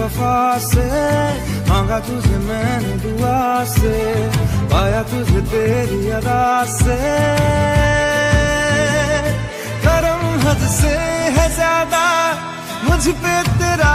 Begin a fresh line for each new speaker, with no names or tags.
वफा से, मांगा तुझे मैंने दुआ से, पाया तुझे तेरी अदा से। करम हद से है ज्यादा मुझ पे तेरा,